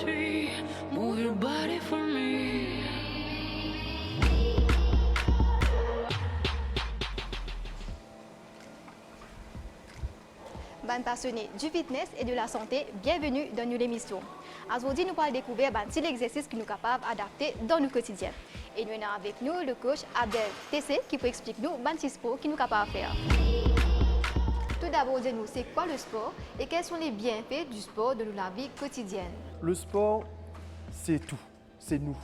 tree. Move your body for me. Ban passionnés du fitness et de la santé, bienvenue dans notre émission. Aujourd'hui, nous allons découvrir un exercice qui nous capables d'adapter dans nos quotidiens. Et nous avons avec nous le coach Abdel TC qui peut expliquer nous un sport qui nous capables de faire. Tout d'abord, dis-nous, c'est quoi le sport et quels sont les bienfaits du sport dans la vie quotidienne? Le sport, c'est tout. C'est nous.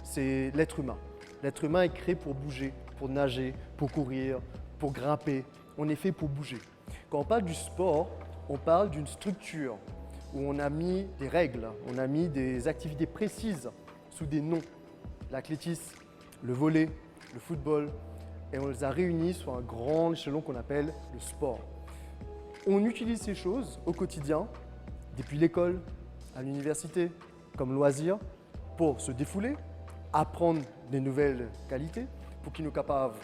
C'est l'être humain. L'être humain est créé pour bouger, pour nager, pour courir, pour grimper. On est fait pour bouger. Quand on parle du sport, on parle d'une structure où on a mis des règles, on a mis des activités précises sous des noms. L'athlétisme, le volley, le football, et on les a réunis sur un grand échelon qu'on appelle le sport. On utilise ces choses au quotidien, depuis l'école, à l'université, comme loisir, pour se défouler, apprendre des nouvelles qualités, pour qu'ils nous capables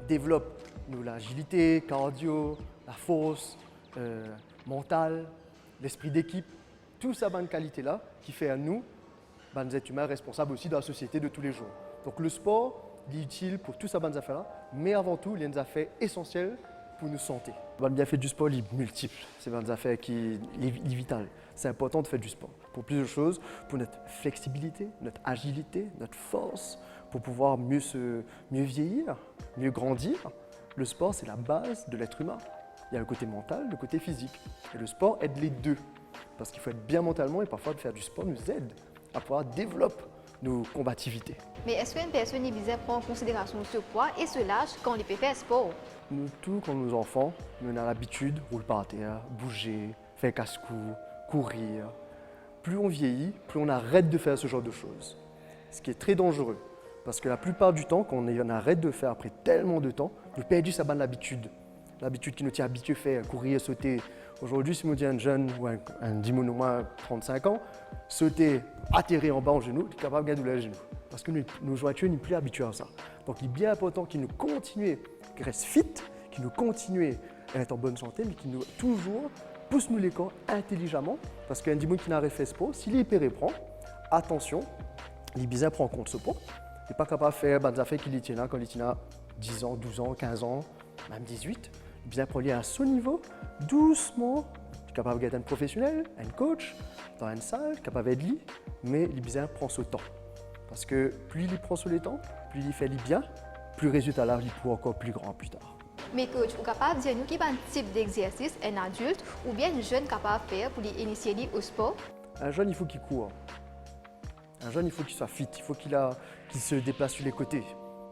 développent l'agilité, cardio, la force mentale, l'esprit d'équipe, tout ça, bonne qualité-là, qui fait à nous, des êtres humains responsables aussi de la société de tous les jours. Donc le sport est utile pour tout ça, bonnes affaires-là, mais avant tout, il y a des affaires essentielles pour nous santé. Le bienfait du sport est multiple, c'est des affaires qui est vital. C'est important de faire du sport pour plusieurs choses, pour notre flexibilité, notre agilité, notre force, pour pouvoir mieux vieillir, mieux grandir. Le sport, c'est la base de l'être humain. Il y a le côté mental, le côté physique. Et le sport aide les deux. Parce qu'il faut être bien mentalement et parfois de faire du sport nous aide à pouvoir développer nos combativités. Mais est-ce qu'une personne est visée à prendre en considération ce poids et ce l'âge quand on peut faire sport? Nous, tout quand nos enfants, nous avons l'habitude de rouler par terre, bouger, faire casse-cou, courir. Plus on vieillit, plus on arrête de faire ce genre de choses. Ce qui est très dangereux. Parce que la plupart du temps, quand on arrête de faire après tellement de temps, nous perdons sa bonne habitude. L'habitude qui nous tient habitués à faire, courir, sauter. Aujourd'hui, si on dit un jeune ou un dimon au moins 35 ans, sauter, atterrir en bas en genou, il est capable de gagner les genoux. Parce que nos jointures n'est plus habitués à ça. Donc il est bien important qu'il nous continue, qu'il reste fit, qu'il nous continue à être en bonne santé, mais qu'il nous toujours pousse nous les corps intelligemment. Parce qu'un dimon qui n'a pas fait sport, s'il est hyper reprend, attention, il est bien prend en compte ce poids. Il n'est pas capable de faire des affaires qu'il tient quand il tient 10 ans, 12 ans, 15 ans, même 18. Bien pour aller à ce niveau, doucement, il est capable d'être un professionnel, un coach, dans une salle, capable d'être lui, mais il bien prend ce temps. Parce que plus il prend ce temps, plus il fait bien, plus le résultat là, il pourra encore plus grand plus tard. Mais coach, vous êtes capable de dire nous quel type d'exercice un adulte ou bien un jeune capable de faire pour l'initier au sport? Un jeune, il faut qu'il court. Un jeune, il faut qu'il soit fit, il faut qu'il se déplace sur les côtés.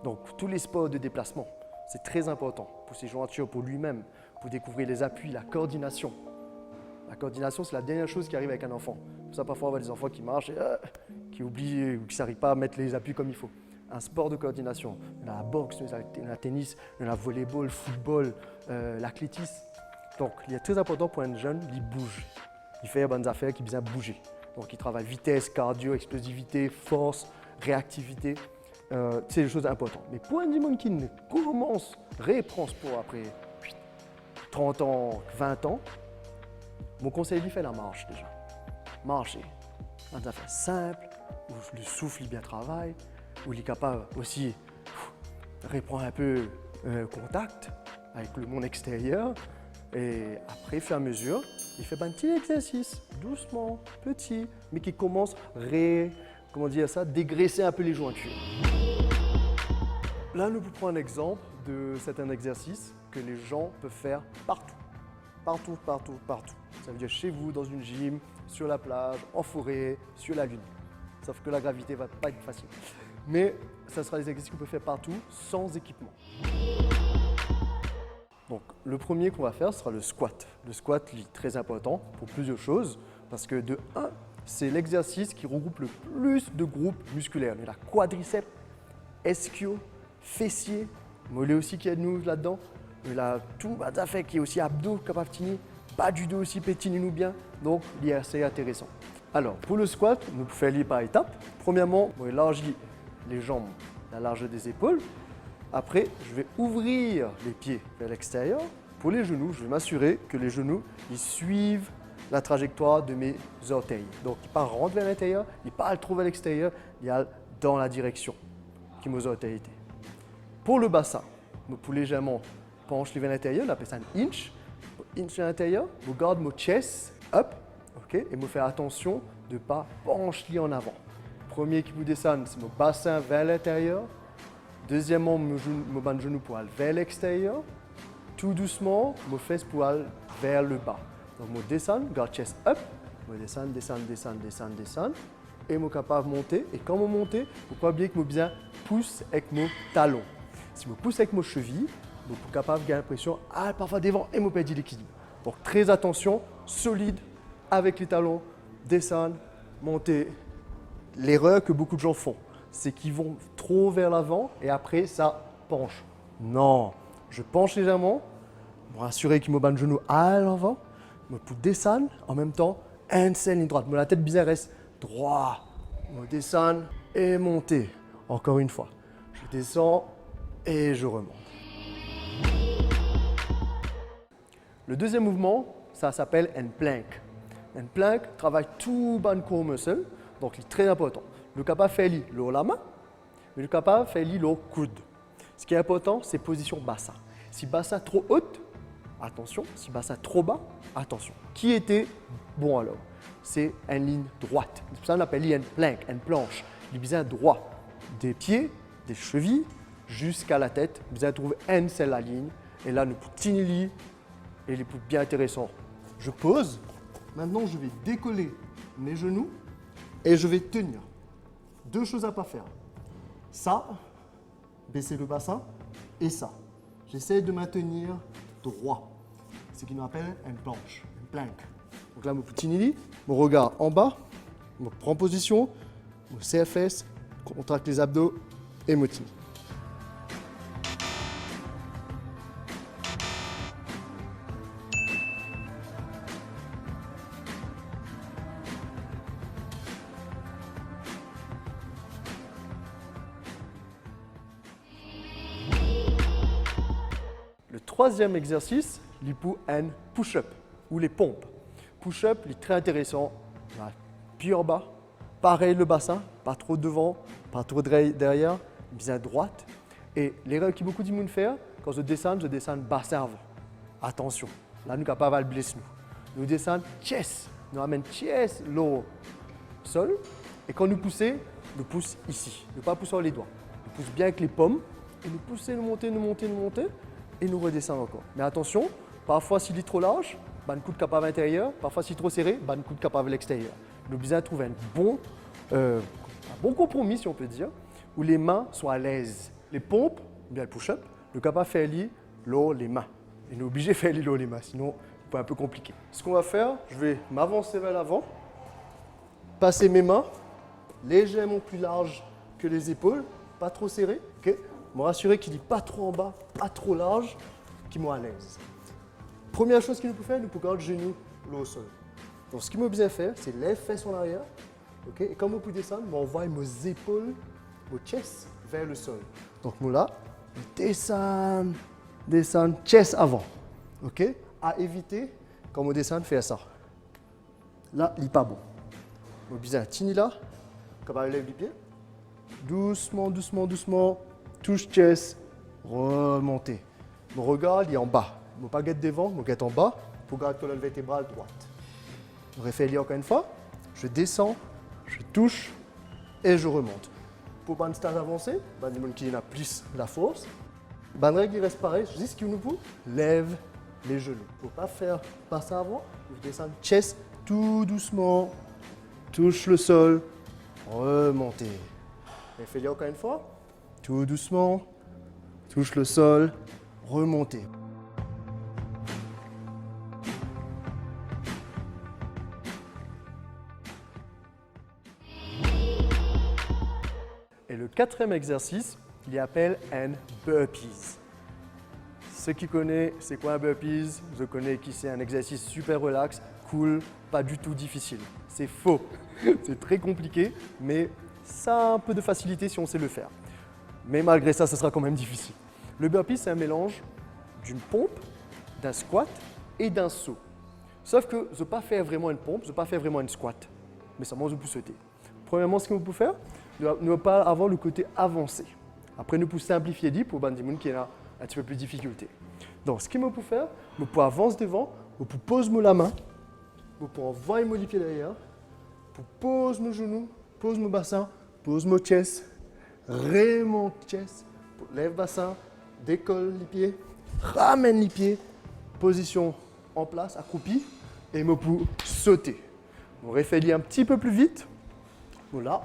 Donc tous les sports de déplacement, c'est très important pour ses jointures, pour lui-même, pour découvrir les appuis, la coordination. La coordination, c'est la dernière chose qui arrive avec un enfant. Pour ça, parfois, on voit des enfants qui marchent et qui oublient ou qui ne s'arrivent pas à mettre les appuis comme il faut. Un sport de coordination, la boxe, le tennis, le volleyball, le football, l'athlétisme. Donc, il est très important pour un jeune, il bouge. Il fait des bonnes affaires qui bien bouger. Donc, il travaille vitesse, cardio, explosivité, force, réactivité. C'est des choses importantes. Mais pour un dimon qui reprend sport après 30 ans, 20 ans, mon conseil lui fait la marche déjà. Marcher. Des affaires simples, où le souffle il bien travaille, où il est capable aussi de reprendre un peu contact avec le monde extérieur. Et après, fur et à mesure, il fait un petit exercice, doucement, petit, mais qui commence à dégraisser un peu les jointures. Là, nous pouvons prendre un exemple de certains exercices que les gens peuvent faire partout. Partout, partout, partout. Ça veut dire chez vous, dans une gym, sur la plage, en forêt, sur la lune. Sauf que la gravité ne va pas être facile. Mais ça sera des exercices qu'on peut faire partout, sans équipement. Donc, le premier qu'on va faire sera le squat. Le squat est très important pour plusieurs choses. Parce que de 1, c'est l'exercice qui regroupe le plus de groupes musculaires. Il y a la quadriceps, ischio, fessier, mollet aussi qui aide nous là-dedans. Il a tout fait qui est aussi abdos capable de tenir, bas du dos aussi pétiner nous bien. Donc, il est assez intéressant. Alors, pour le squat, nous pouvons faire par étapes. Premièrement, on élargit les jambes, la largeur des épaules. Après, je vais ouvrir les pieds vers l'extérieur. Pour les genoux, je vais m'assurer que les genoux ils suivent la trajectoire de mes orteils. Donc, il part rentre vers l'intérieur, il part le trouve à l'extérieur, il y a dans la direction qui mes orteils étaient. Pour le bassin, je peux légèrement pencher vers l'intérieur, on appelle ça un inch. Inch à l'intérieur, je garde mon chest up, ok, et je fais attention de ne pas pencher en avant. Premier qui vous descend, c'est mon bassin vers l'intérieur. Deuxièmement, mon bas de genou pour aller vers l'extérieur. Tout doucement, mes fesses pour aller vers le bas. Donc, je descends, garde chest up, je descends, et je suis capable de monter. Et quand je monte, il ne faut pas oublier que je bien pousse avec mon talon. Si je pousse avec mon cheville, je suis capable de gagner l'impression, parfois devant, et je perds l'équilibre. Donc, très attention, solide, avec les talons, descendre, monter. L'erreur que beaucoup de gens font, c'est qu'ils vont trop vers l'avant et après ça penche. Non, je penche légèrement, me rassurer que mon bas de genou à l'avant, me peux descendre en même temps, une seule ligne droite. La tête bizarre reste droit, me descendre et monter. Encore une fois, je descends et je remonte. Le deuxième mouvement, ça s'appelle un plank. Un plank travaille tout bas de core muscle. Donc, c'est très important. Le capable fait la main, mais le capable fait le coude. Ce qui est important, c'est position bassin. Si bassin trop haute, attention. Si bassin trop bas, attention. Qui était bon alors? C'est une ligne droite. C'est pour ça qu'on appelle un plank, une planche. Il est bien droit. Des pieds, des chevilles, jusqu'à la tête. Vous allez trouver une seule ligne. Et là, nous pouvons et il est bien intéressant. Je pose. Maintenant, je vais décoller mes genoux. Et je vais tenir. Deux choses à ne pas faire. Ça, baisser le bassin, et ça. J'essaie de maintenir droit. C'est ce qu'on appelle une planche, une plank. Donc là, mon petit mon regard en bas, je prends position, mon CFS, contracte les abdos et me tire. Le troisième exercice, c'est un push-up ou les pompes. Push-up, c'est très intéressant. Pied en bas, pareil le bassin, pas trop devant, pas trop derrière, bien droite. Et l'erreur que beaucoup de monde font, quand je descends bassin avant. Attention, là nous sommes capables de blesser nous. Nous descendons chest, nous amène chest, l'eau, sol. Et quand nous poussons, nous poussons ici. Ne pas pousser les doigts. Nous poussons bien avec les pommes et nous poussons, nous monter. Et nous redescendons encore. Mais attention, parfois s'il est trop large, le coup de capable à l'intérieur. Parfois s'il est trop serré, le coup de capable à l'extérieur. Nous devons bien trouver un bon compromis, si on peut dire, où les mains sont à l'aise. Les pompes, bien le push-up, le capable fait les mains. Et nous sommes obligés de faire les mains, sinon c'est un peu compliqué. Ce qu'on va faire, je vais m'avancer vers l'avant, passer mes mains légèrement plus larges que les épaules, pas trop serrées. Okay? Me rassurer qu'il n'est pas trop en bas, pas trop large, qu'il m'est à l'aise. Première chose qu'il nous peut faire, nous pouvons garder le genou au sol. Donc ce qu'il m'a bien faire, c'est les fesses en arrière. Okay? Et quand on peut descendre, on envoie mes épaules, mon chest vers le sol. Donc moi là, descendre, chest avant. Okay? À éviter, quand on descend, faire ça. Là, il n'est pas bon. On a bien tini là, quand on lève les pieds. Doucement. Touche chest, remonter. Mon regard il est en bas. Je ne pas guette devant, je guette en bas pour garder la colonne vertébrale droite. Je refais encore une fois. Je descends, je touche et je remonte. Pour un stade avancé, les gens qui ont plus la force, les règles qui restent pareilles, juste ce qu'il nous faut, lève les genoux. Il ne faut pas faire passer avant, vous descendez chest tout doucement, touche le sol, remontez. Refais-le encore une fois. Tout doucement, touche le sol, remontez. Et le quatrième exercice, il appelle un burpees. Ceux qui connaissent c'est quoi un burpees, je connais qui c'est un exercice super relax, cool, pas du tout difficile. C'est faux, c'est très compliqué, mais ça a un peu de facilité si on sait le faire. Mais malgré ça, ce sera quand même difficile. Le burpee, c'est un mélange d'une pompe, d'un squat et d'un saut. Sauf que je ne pas faire vraiment une pompe, je ne pas faire vraiment une squat. Mais seulement je peux sauter. Premièrement, ce que vous pouvez faire, ne pas avoir le côté avancé. Après, nous pouvons simplifier dit pour les gens qui ont un petit peu plus de difficulté. Donc, ce que vous pouvez faire, vous pouvez avancer devant, vous pouvez poser la main, vous pouvez envoyer mon pied derrière, vous poser mon genou, pose mon bassin, pose mon chest, mon chest, lève bassin, décolle les pieds, ramène les pieds, position en place, accroupi, et me pour sauter. On réfléchit un petit peu plus vite. Voilà,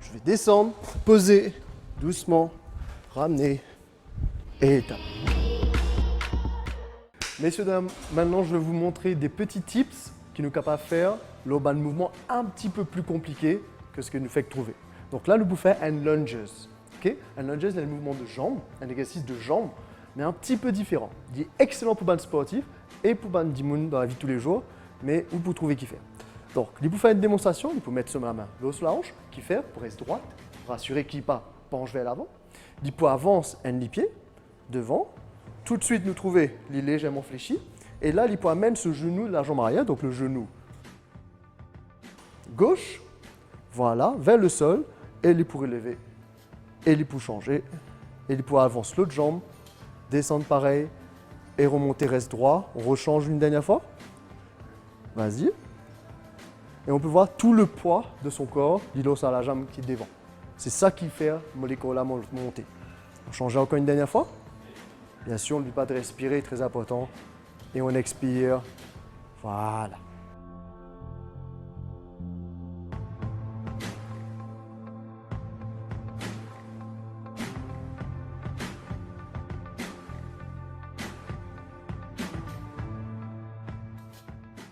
je vais descendre, poser, doucement, ramener et étape. Messieurs, dames, maintenant je vais vous montrer des petits tips qui nous capables de faire le mouvement un petit peu plus compliqué que ce que nous fait trouver. Donc là, nous pouvons faire un lunges. Okay? Un lunges, c'est un mouvement de jambes, un exercice de jambes, mais un petit peu différent. Il est excellent pour les sportifs et pour les gens dans la vie de tous les jours, mais où vous trouvez qui faire. Donc, il peut faire une démonstration, il peut mettre sur la main, l'os sur la hanche, qui fait pour rester droite, pour assurer qu'il pas penche vers l'avant. Il peut avancer un pied devant. Tout de suite, nous trouver les légèrement fléchi. Et là, il peut amener ce genou de la jambe arrière, donc le genou gauche, voilà, vers le sol, et il peut relever, et il peut changer, et il peut avancer l'autre jambe, descendre pareil, et remonter, reste droit. On rechange une dernière fois. Vas-y. Et on peut voir tout le poids de son corps, l'îlot à la jambe qui est devant. C'est ça qui fait molécule monter. On change encore une dernière fois. Bien sûr, on n'oublie pas de respirer, très important. Et on expire. Voilà.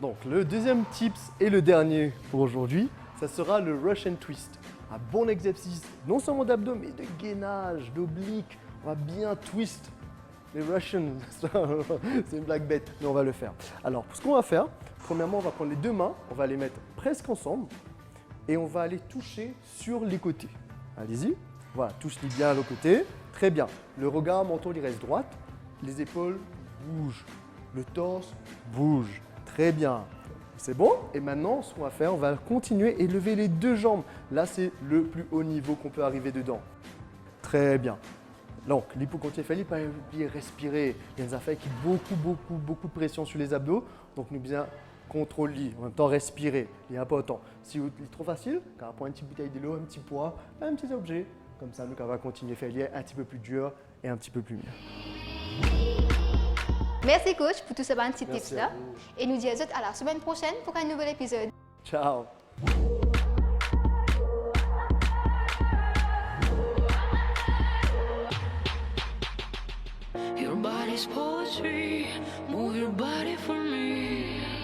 Donc, le deuxième tips et le dernier pour aujourd'hui, ça sera le Russian Twist. Un bon exercice, non seulement d'abdos, mais de gainage, d'oblique. On va bien twist. Les Russians, c'est une blague bête, mais on va le faire. Alors, ce qu'on va faire, premièrement, on va prendre les deux mains, on va les mettre presque ensemble et on va aller toucher sur les côtés. Allez-y. Voilà, touche-les bien à l'autre côté. Très bien. Le regard, menton, il reste droit. Les épaules bougent. Le torse bouge. Très bien. C'est bon? Et maintenant, ce qu'on va faire, on va continuer et lever les deux jambes. Là, c'est le plus haut niveau qu'on peut arriver dedans. Très bien. Donc, l'hypocontréphanie, pas oublier respirer. Il y a des affaires qui ont beaucoup de pression sur les abdos. Donc, nous bien contrôler, en même temps respirer. Il est important. Si c'est trop facile, quand on prend une petite bouteille de l'eau, un petit poids, un petit objet. Comme ça, nous, on va continuer à faire un petit peu plus dur et un petit peu plus mieux. Merci coach pour tous ces petits tips là. Et nous disons à la semaine prochaine pour un nouvel épisode. Ciao. Your body's poetry, move your body for me.